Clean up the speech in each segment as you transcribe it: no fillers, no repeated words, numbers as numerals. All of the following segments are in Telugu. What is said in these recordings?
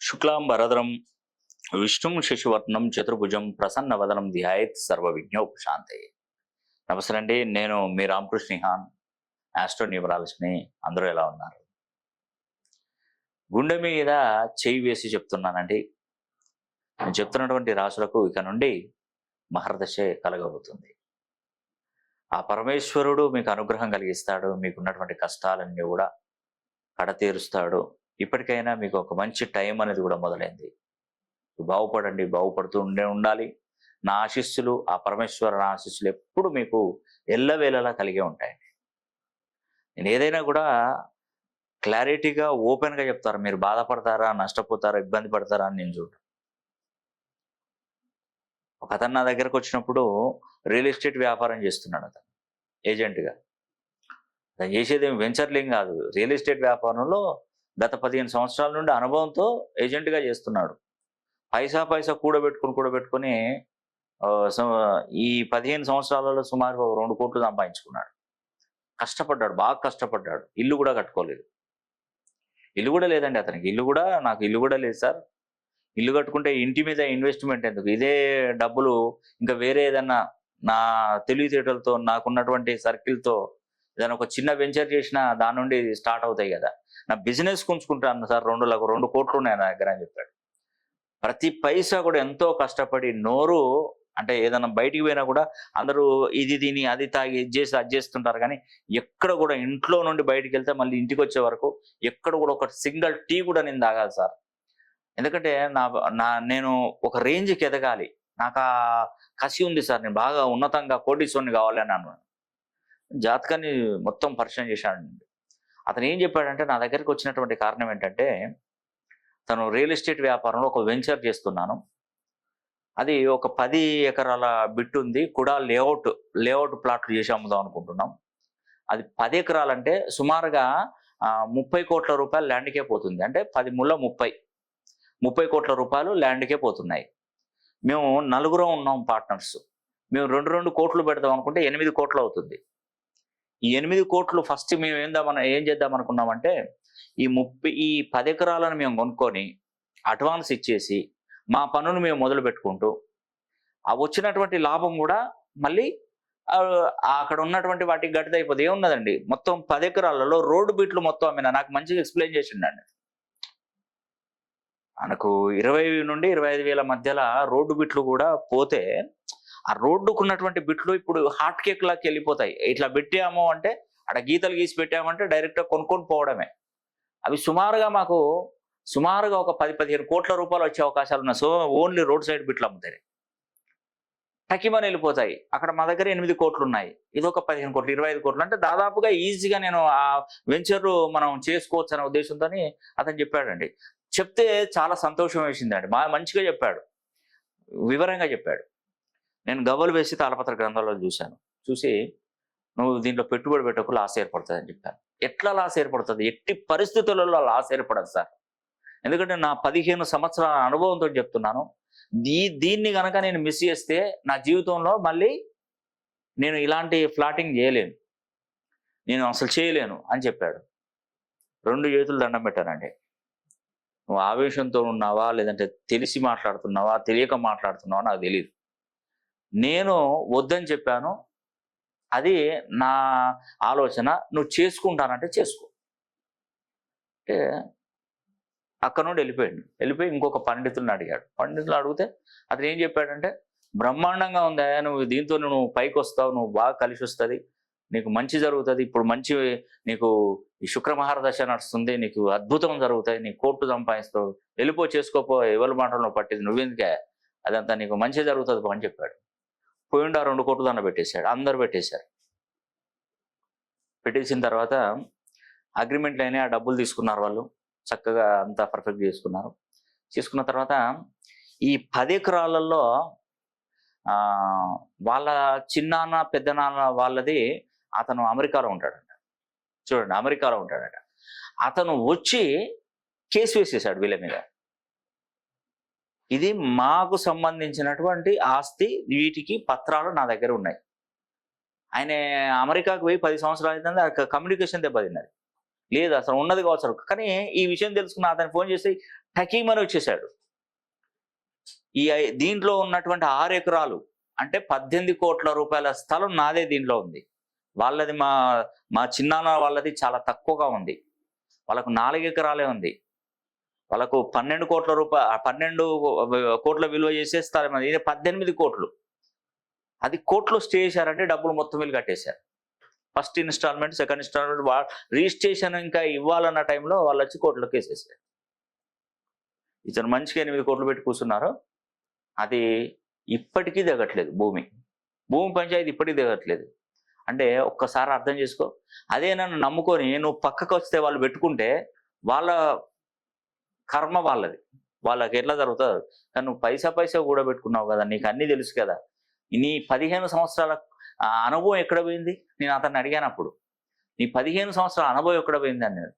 శుక్లాంబరధరం విష్ణుం శశివర్ణం చతుర్భుజం ప్రసన్నవదనం ధ్యాయేత్ సర్వవిఘ్నోపశాంతయే. నమస్తే అండి, నేను మీ రామకృష్ణ నిహాన్, ఆస్ట్రో న్యూమరాలజిస్ట్ని. అందరూ ఎలా ఉన్నారు? గుండె మీద చేయి వేసి చెప్తున్నానండి, నేను చెప్తున్నటువంటి రాశులకు ఇక నుండి మహర్దశే కలగబోతుంది. ఆ పరమేశ్వరుడు మీకు అనుగ్రహం కలిగిస్తాడు, మీకున్నటువంటి కష్టాలన్నీ కూడా కడతీరుస్తాడు. ఇప్పటికైనా మీకు ఒక మంచి టైం అనేది కూడా మొదలైంది. బాగుపడండి, బాగుపడుతూ ఉండాలి. నా ఆశీస్సులు, ఆ పరమేశ్వర ఆశీస్సులు ఎప్పుడు మీకు ఎల్లవేళలా కలిగే ఉంటాయండి. నేను ఏదైనా కూడా క్లారిటీగా, ఓపెన్గా చెప్తారు. మీరు బాధపడతారా, నష్టపోతారా, ఇబ్బంది పడతారా అని నేను చూడను. ఒక అతను నా దగ్గరకు వచ్చినప్పుడు రియల్ ఎస్టేట్ వ్యాపారం చేస్తున్నాడు. అతను ఏజెంట్గా. అతను చేసేది వెంచర్లింగ్ కాదు, రియల్ ఎస్టేట్ వ్యాపారంలో గత 15 సంవత్సరాల నుండి అనుభవంతో ఏజెంట్గా చేస్తున్నాడు. పైసా కూడబెట్టుకొని ఈ 15 సంవత్సరాలలో సుమారు 2 కోట్లు సంపాదించుకున్నాడు. కష్టపడ్డాడు, బాగా కష్టపడ్డాడు. ఇల్లు కూడా కట్టుకోలేదు. ఇల్లు కూడా లేదండి అతనికి. నాకు ఇల్లు కూడా లేదు సార్. ఇల్లు కట్టుకుంటే ఇంటి మీద ఇన్వెస్ట్మెంట్ ఎందుకు? ఇదే డబ్బులు ఇంకా వేరే ఏదన్నా నా తెలివితేటలతో, నాకున్నటువంటి సర్కిల్తో ఏదైనా ఒక చిన్న వెంచర్ చేసినా దాని నుండి స్టార్ట్ అవుతాయి కదా. నా బిజినెస్ ఉంచుకుంటాను సార్, 2 కోట్లు ఉన్నాయి నా దగ్గర అని చెప్పాడు. ప్రతి పైసా కూడా ఎంతో కష్టపడి, నోరు అంటే ఏదైనా బయటికి పోయినా కూడా అందరూ ఇది తిని అది తాగి ఇది చేసి అది చేస్తుంటారు, కానీ ఎక్కడ కూడా ఇంట్లో నుండి బయటికి వెళ్తే మళ్ళీ ఇంటికి వచ్చే వరకు ఎక్కడ కూడా ఒక సింగిల్ టీ కూడా నేను తాగాలి సార్. ఎందుకంటే నేను ఒక రేంజ్కి ఎదగాలి, నాకు ఆ కసి ఉంది సార్, నేను బాగా ఉన్నతంగా కోటీశ్వరుని కావాలి అని అన్నాను. జాతకాన్ని మొత్తం పరిచయం చేశాడండి. అతను ఏం చెప్పాడంటే, నా దగ్గరికి వచ్చినటువంటి కారణం ఏంటంటే, తను రియల్ ఎస్టేట్ వ్యాపారంలో ఒక వెంచర్ చేస్తున్నాను. అది ఒక 10 ఎకరాల బిట్ ఉంది. కూడా లేఅవుట్ ప్లాట్లు చేసి అమ్ముదాం అనుకుంటున్నాం. అది 10 ఎకరాలంటే సుమారుగా 30 కోట్ల రూపాయలు ల్యాండ్కే పోతుంది. అంటే 10 ముళ్ళ 30 కోట్ల రూపాయలు ల్యాండ్కే పోతున్నాయి. మేము 4 ఉన్నాం పార్ట్నర్స్. మేము 2 కోట్లు పెడదాం అనుకుంటే 8 కోట్లు అవుతుంది. ఈ 8 కోట్లు ఫస్ట్ మేము ఏం చేద్దాం అనుకున్నామంటే, ఈ 10 ఎకరాలను మేము కొనుక్కొని అడ్వాన్స్ ఇచ్చేసి మా పనులు మేము మొదలు పెట్టుకుంటూ, ఆ వచ్చినటువంటి లాభం కూడా మళ్ళీ అక్కడ ఉన్నటువంటి వాటికి గట్టిదైపోతుంది. ఏమున్నదండి, మొత్తం 10 ఎకరాలలో రోడ్డు బిట్లు మొత్తం అమ్మినా. నాకు మంచిగా ఎక్స్ప్లెయిన్ చేసిండండి. మనకు 20 నుండి 25 వేల మధ్యలో రోడ్డు బిట్లు కూడా పోతే, ఆ రోడ్డుకు ఉన్నటువంటి బిట్లు ఇప్పుడు హాట్ కేక్ లాకి వెళ్ళిపోతాయి. ఇట్లా పెట్టాము అంటే, అక్కడ గీతలు గీసి పెట్టామంటే డైరెక్ట్గా కొనుక్కొని పోవడమే. అవి సుమారుగా ఒక 10-15 కోట్ల రూపాయలు వచ్చే అవకాశాలు ఉన్నాయి. సో ఓన్లీ రోడ్ సైడ్ బిట్లు అమ్ముతాయి, టకిమని వెళ్ళిపోతాయి. అక్కడ మా దగ్గర 8 కోట్లు ఉన్నాయి, ఇదొక 15 కోట్లు, 25 కోట్లు. అంటే దాదాపుగా ఈజీగా నేను ఆ వెంచర్ మనం చేసుకోవచ్చు అనే ఉద్దేశంతో అతను చెప్పాడండి. చెప్తే చాలా సంతోషం వేసిందండి. మంచిగా చెప్పాడు, వివరంగా చెప్పాడు. నేను గవ్వలు వేసి తాళపత్ర గ్రంథాల్లో చూసి నువ్వు దీంట్లో పెట్టుబడి పెట్టకు, లాస్ ఏర్పడుతుంది అని చెప్పాను. ఎట్లా లాస్ ఏర్పడుతుంది? ఎట్టి పరిస్థితులలో లాస్ ఏర్పడదు సార్. ఎందుకంటే నా 15 సంవత్సరాల అనుభవంతో చెప్తున్నాను. దీన్ని కనుక నేను మిస్ చేస్తే నా జీవితంలో మళ్ళీ నేను ఇలాంటి ఫ్లాటింగ్ చేయలేను, నేను అసలు చేయలేను అని చెప్పాడు. 2 చేతులు దండం పెట్టానండి. నువ్వు ఆవేశంతో ఉన్నావా, లేదంటే తెలిసి మాట్లాడుతున్నావా, తెలియక మాట్లాడుతున్నావా నాకు తెలియదు. నేను వద్దని చెప్పాను, అది నా ఆలోచన. నువ్వు చేసుకుంటానంటే చేసుకో అంటే అక్కడ నుండి వెళ్ళిపోయి ఇంకొక పండితుల్ని అడిగాడు. పండితులు అడిగితే అతను ఏం చెప్పాడంటే, బ్రహ్మాండంగా ఉందా, నువ్వు దీంతో నువ్వు పైకి వస్తావు, నువ్వు బాగా కలిసి వస్తుంది, నీకు మంచి జరుగుతుంది. ఇప్పుడు నీకు ఈ శుక్ర మహారదశ నడుస్తుంది, నీకు అద్భుతం జరుగుతాయి, నీ కోర్టు సంపాదిస్తావు, చేసుకోపో, ఎవరి మాటల్లో పట్టింది నువ్వెందుకే, అదంతా నీకు మంచి జరుగుతుంది అని చెప్పాడు. పోయిండు, 2 కోట్లు దండ పెట్టేశాడు. అందరు పెట్టేసిన తర్వాత అగ్రిమెంట్లు అయినాయి, ఆ డబ్బులు తీసుకున్నారు వాళ్ళు, చక్కగా అంతా పర్ఫెక్ట్ చేసుకున్న తర్వాత ఈ 10 ఎకరాలలో వాళ్ళ చిన్నాన్న పెద్దనాన్న వాళ్ళది, అతను అమెరికాలో ఉంటాడంట. చూడండి, అమెరికాలో ఉంటాడట. అతను వచ్చి కేసు వేసేసాడు వీళ్ళ మీద. ఇది మాకు సంబంధించినటువంటి ఆస్తి, వీటికి పత్రాలు నా దగ్గర ఉన్నాయి. ఆయన అమెరికాకు పోయి 10 సంవత్సరాలు అవుతుంది, కమ్యూనికేషన్ దెబ్బతిన్నది. లేదు అసలు ఉన్నది కావచ్చు. కానీ ఈ విషయం తెలుసుకున్న అతను ఫోన్ చేసి టకీమని వచ్చేసాడు. దీంట్లో ఉన్నటువంటి 6 ఎకరాలు అంటే 18 కోట్ల రూపాయల స్థలం నాదే దీంట్లో ఉంది. వాళ్ళది మా చిన్నాన్న వాళ్ళది చాలా తక్కువగా ఉంది. వాళ్ళకు 4 ఎకరాలే ఉంది. వాళ్ళకు 12 కోట్ల విలువ చేసే స్థలం అది. ఇది 18 కోట్లు. అది కోర్టులో స్టే చేశారంటే డబ్బులు మొత్తం వీళ్ళు కట్టేశారు. First installment, second installment, registration ఇంకా ఇవ్వాలన్న టైంలో వాళ్ళు వచ్చి కోర్టులో కేసేసారు. ఇతను మంచిగా 8 కోట్లు పెట్టి కూర్చున్నారు. అది ఇప్పటికీ దిగట్లేదు భూమి పంచాయతీ ఇప్పటికీ దిగట్లేదు. అంటే ఒక్కసారి అర్థం చేసుకో. అదే నన్ను నమ్ముకొని నువ్వు పక్కకు వస్తే వాళ్ళు పెట్టుకుంటే వాళ్ళ కర్మ వాళ్ళది, వాళ్ళకి ఎట్లా జరుగుతుంది. కానీ నువ్వు పైసా కూడా పెట్టుకున్నావు కదా, నీకు అన్నీ తెలుసు కదా. నీ 15 సంవత్సరాల అనుభవం ఎక్కడ పోయింది? నేను అతన్ని అడిగానప్పుడు, నీ 15 సంవత్సరాల అనుభవం ఎక్కడ పోయింది అన్నాడు.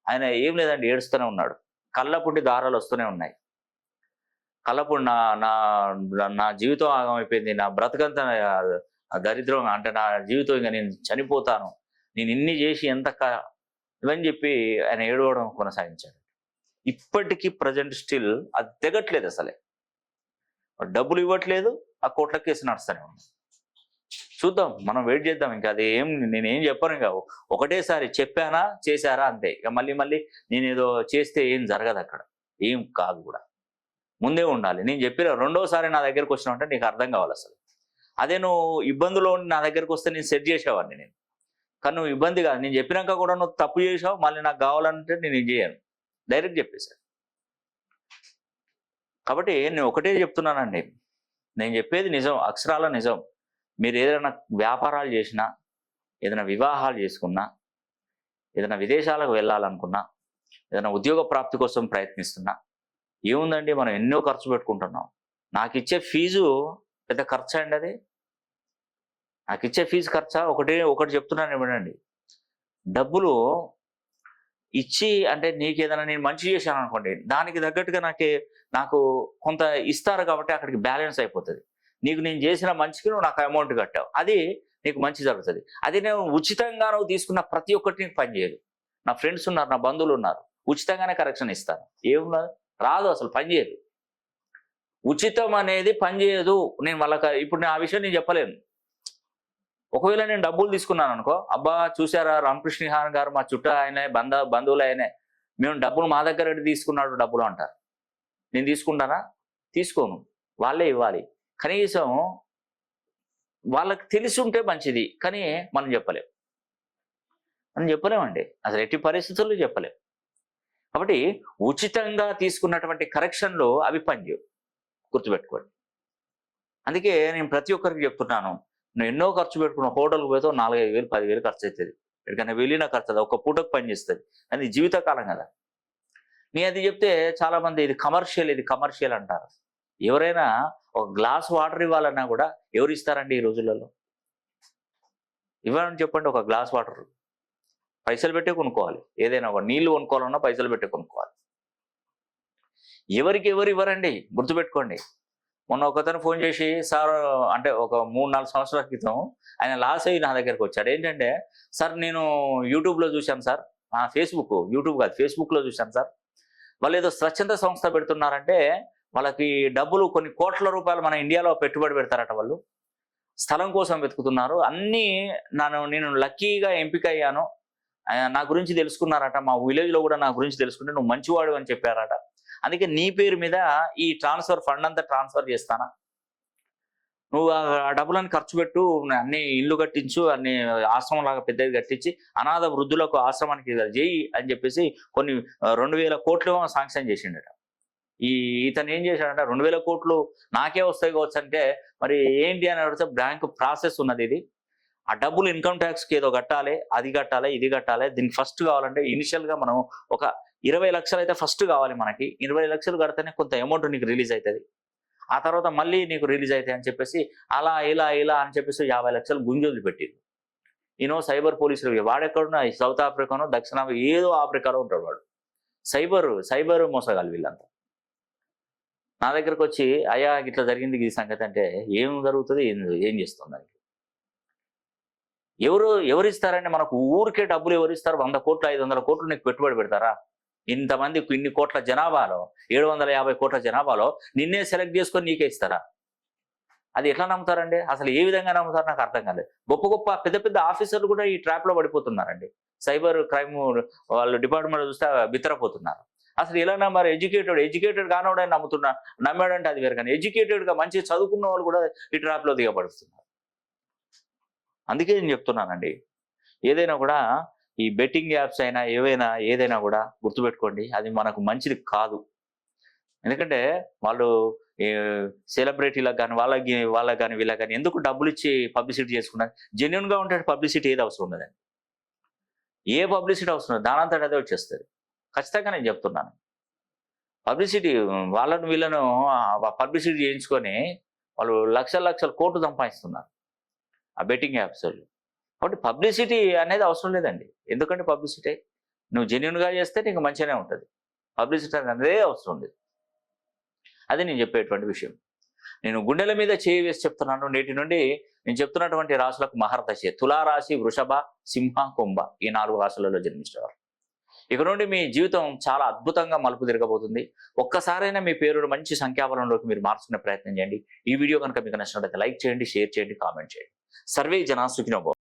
ఆయన ఏం లేదండి, ఏడుస్తూనే ఉన్నాడు. కళ్ళపుండి దారాలు వస్తూనే ఉన్నాయి. కళ్ళపుండి నా జీవితం ఆగమైపోయింది, నా బ్రతకంతా దరిద్రం, అంటే నా జీవితం ఇంకా నేను చనిపోతాను, నేను ఇన్ని చేసి ఇవని చెప్పి ఆయన ఏడవడం కొనసాగించాడు. ఇప్పటికీ ప్రజెంట్ స్టిల్ అది తెగట్లేదు. అసలే డబ్బులు ఇవ్వట్లేదు, ఆ కోట్ల కేసు నడుస్తూనే ఉంది. చూద్దాం, మనం వెయిట్ చేద్దాం. ఇంకా అది నేనేం చెప్పను. ఇంకా ఒకటేసారి చెప్పానా చేశారా అంతే. ఇక మళ్ళీ నేను ఏదో చేస్తే ఏం జరగదు, అక్కడ ఏం కాదు కూడా. ముందే ఉండాలి. నేను చెప్పిన రెండోసారి నా దగ్గరకు వచ్చినావంటే నీకు అర్థం కావాలి అసలు. అదే నువ్వు ఇబ్బందులో నా దగ్గరకు వస్తే నేను సెట్ చేసేవాడిని నేను. కానీ నువ్వు ఇబ్బంది కాదు, నేను చెప్పినాక కూడా నువ్వు తప్పు చేసావు, మళ్ళీ నాకు కావాలంటే నేను ఇది చేయను, డైరెక్ట్ చెప్పేశాను. కాబట్టి నేను ఒకటే చెప్తున్నానండి, నేను చెప్పేది నిజం, అక్షరాల నిజం. మీరు ఏదైనా వ్యాపారాలు చేసినా, ఏదైనా వివాహాలు చేసుకున్నా, ఏదైనా విదేశాలకు వెళ్ళాలనుకున్నా, ఏదైనా ఉద్యోగ ప్రాప్తి కోసం ప్రయత్నిస్తున్నా, ఏముందండి మనం ఎన్నో ఖర్చు పెట్టుకుంటున్నాం. నాకు ఇచ్చే ఫీజు పెద్ద ఖర్చు అండి. అది నాకు ఇచ్చే ఫీజు ఖర్చా? ఒకటి చెప్తున్నాను ఏమిటండి, డబ్బులు ఇచ్చి అంటే నీకు ఏదైనా నేను మంచి చేశాను అనుకోండి, దానికి తగ్గట్టుగా నాకు కొంత ఇస్తారు కాబట్టి అక్కడికి బ్యాలెన్స్ అయిపోతుంది. నేను చేసిన మంచికి నువ్వు నాకు అమౌంట్ కట్టావు, అది నీకు మంచి జరుగుతుంది. అది నేను ఉచితంగా నువ్వు తీసుకున్న ప్రతి ఒక్కటి నీకు పనిచేయదు. నా ఫ్రెండ్స్ ఉన్నారు, నా బంధువులు ఉన్నారు, ఉచితంగానే కరెక్షన్ ఇస్తాను. ఏమున్నది? రాదు, అసలు పనిచేయదు. ఉచితం అనేది పనిచేయదు. నేను ఇప్పుడు నేను ఆ విషయం నేను చెప్పలేను. ఒకవేళ నేను డబ్బులు తీసుకున్నాను అనుకో, అబ్బా చూసారా రామకృష్ణ గారు మా చుట్టూ ఆయనే, బంధువులు ఆయనే, మేము డబ్బులు మా దగ్గర తీసుకున్నాడు డబ్బులు అంటారు. నేను తీసుకుంటానా? తీసుకోను, వాళ్ళే ఇవ్వాలి. కనీసం వాళ్ళకి తెలిసి ఉంటే మంచిది, కానీ మనం చెప్పలేమండి, అసలు ఎట్టి పరిస్థితుల్లో చెప్పలేం. కాబట్టి ఉచితంగా తీసుకున్నటువంటి కరెక్షన్లు అవి పనిచేయవు, గుర్తుపెట్టుకోండి. అందుకే నేను ప్రతి ఒక్కరికి చెప్తున్నాను, నువ్వు ఎన్నో ఖర్చు పెట్టుకున్న హోటల్కి పోతే 4-5 వేలు 10 వేలు ఖర్చు అవుతుంది. ఎక్కడికైనా వెళ్ళినా ఖర్చు అవుతుంది, ఒక పూటకు పని చేస్తుంది. అది జీవితకాలం కదా. అది చెప్తే చాలా మంది ఇది కమర్షియల్ అంటారు. ఎవరైనా ఒక గ్లాస్ వాటర్ ఇవ్వాలన్నా కూడా ఎవరు ఇస్తారండి ఈ రోజులలో? ఇవ్వాలని చెప్పండి. ఒక గ్లాస్ వాటర్ పైసలు పెట్టే కొనుక్కోవాలి. ఏదైనా ఒక నీళ్లు కొనుక్కోవాలన్నా పైసలు పెట్టే కొనుక్కోవాలి. ఎవరు ఇవ్వరండి, గుర్తుపెట్టుకోండి. మొన్న ఒకతను ఫోన్ చేసి, సార్ అంటే ఒక 3-4 సంవత్సరాల క్రితం ఆయన లాస్ అయ్యి నా దగ్గరకు వచ్చాడు. ఏంటంటే, సార్ నేను యూట్యూబ్లో చూశాను సార్, యూట్యూబ్ కాదు ఫేస్బుక్లో చూశాను సార్, వాళ్ళు ఏదో స్వచ్ఛంద సంస్థ పెడుతున్నారంటే వాళ్ళకి డబ్బులు కొన్ని కోట్ల రూపాయలు మన ఇండియాలో పెట్టుబడి పెడతారట. వాళ్ళు స్థలం కోసం వెతుకుతున్నారు. అన్నీ నేను లక్కీగా ఎంపిక అయ్యాను, నా గురించి తెలుసుకున్నారట, మా విలేజ్లో కూడా నా గురించి తెలుసుకుంటే నువ్వు మంచివాడు అని చెప్పారట. అందుకే నీ పేరు మీద ఈ ఫండ్ అంతా ట్రాన్స్ఫర్ చేస్తానా, నువ్వు ఆ డబ్బులను ఖర్చు పెట్టు, అన్ని ఇల్లు కట్టించు, అన్ని ఆశ్రమం లాగా పెద్దది కట్టించి అనాథ వృద్ధులకు ఆశ్రమానికి చేయి అని చెప్పేసి కొన్ని 2,000 కోట్లు శాంక్షన్ చేసిండట. ఇతను ఏం చేశాడంట, 2,000 కోట్లు నాకే వస్తాయి కావచ్చు అంటే, మరి ఏంటి అని అడిగితే బ్యాంకు ప్రాసెస్ ఉన్నది. ఇది ఆ డబ్బులు ఇన్కమ్ ట్యాక్స్కి ఏదో కట్టాలి, అది కట్టాలి, ఇది కట్టాలి. దీనికి ఫస్ట్ కావాలంటే ఇనిషియల్గా మనం ఒక 20 లక్షలు అయితే ఫస్ట్ కావాలి మనకి. 20 లక్షలు కడితేనే కొంత అమౌంట్ నీకు రిలీజ్ అవుతుంది. ఆ తర్వాత మళ్ళీ నీకు రిలీజ్ అవుతాయి అని చెప్పేసి అలా ఇలా అని చెప్పేసి 50 లక్షలు గుంజులు పెట్టింది. సైబర్ పోలీసులు, వాడెక్కడున్నా సౌత్ ఆఫ్రికానో దక్షిణాఫ్రికా ఏదో ఆఫ్రికాలో ఉంటాడు వాడు. సైబర్ మోసగాళ్ళు వీళ్ళంతా. నా దగ్గరకు వచ్చి, అయ్యా ఇట్లా జరిగింది ఈ సంగతి అంటే, ఏం జరుగుతుంది, ఏం చేస్తుంది దానికి? ఎవరిస్తారండి మనకు? ఊరికే డబ్బులు ఎవరిస్తారు? 100 కోట్లు 500 కోట్లు నీకు పెట్టుబడి పెడతారా? ఇంతమంది ఇన్ని కోట్ల జనాభాలో 750 కోట్ల జనాభాలో నిన్నే సెలెక్ట్ చేసుకొని నీకే ఇస్తారా? అది ఎట్లా నమ్ముతారండి? అసలు ఏ విధంగా నమ్ముతారు నాకు అర్థం కాలేదు. గొప్ప గొప్ప పెద్ద పెద్ద ఆఫీసర్లు కూడా ఈ ట్రాప్లో పడిపోతున్నారండి. సైబర్ క్రైమ్ వాళ్ళు డిపార్ట్మెంట్ చూస్తే బిత్తరపోతున్నారు. అసలు ఎలా నమ్మారు? ఎడ్యుకేటెడ్ కానివాడని నమ్మాడంటే అది వేరు, కానీ ఎడ్యుకేటెడ్గా మంచి చదువుకున్న వాళ్ళు కూడా ఈ ట్రాప్లో దిగబడుతున్నారు. అందుకే నేను చెప్తున్నానండి, ఏదైనా కూడా ఈ బెట్టింగ్ యాప్స్ అయినా ఏదైనా కూడా గుర్తుపెట్టుకోండి, అది మనకు మంచిది కాదు. ఎందుకంటే వాళ్ళు సెలబ్రిటీలకు కానీ వాళ్ళకి కానీ వీళ్ళకి కానీ ఎందుకు డబ్బులు ఇచ్చి పబ్లిసిటీ చేసుకున్నారు? జెన్యున్గా ఉంటే పబ్లిసిటీ ఏది అవసరం ఉండదండి. ఏ పబ్లిసిటీ అవసరం లేదు, దానంతట అదే వచ్చేస్తుంది. ఖచ్చితంగా నేను చెప్తున్నాను. పబ్లిసిటీ వీళ్ళను పబ్లిసిటీ చేయించుకొని వాళ్ళు లక్షల కోట్లు సంపాదిస్తున్నారు ఆ బెట్టింగ్ యాప్స్ వాళ్ళు. కాబట్టి పబ్లిసిటీ అనేది అవసరం లేదండి. ఎందుకంటే పబ్లిసిటీ నువ్వు జెన్యున్గా చేస్తే నీకు మంచిగానే ఉంటుంది. పబ్లిసిటీ అనేదే అవసరం లేదు. అది నేను చెప్పేటువంటి విషయం. నేను గుండెల మీద చేయి వేసి చెప్తున్నాను. నేటి నుండి నేను చెప్తున్నటువంటి రాశులకు మహర్దశ తులారాశి, వృషభ, సింహ, కుంభ ఈ 4 రాశులలో జన్మించేవారు. ఇక నుండి మీ జీవితం చాలా అద్భుతంగా మలుపు తిరగబోతుంది. ఒక్కసారైనా మీ పేరును మంచి సంఖ్యాబలంలోకి మీరు మార్చుకునే ప్రయత్నం చేయండి. ఈ వీడియో కనుక మీకు నచ్చినట్లయితే లైక్ చేయండి, షేర్ చేయండి, కామెంట్ చేయండి. సర్వే జనా సుఖినో భవంతు.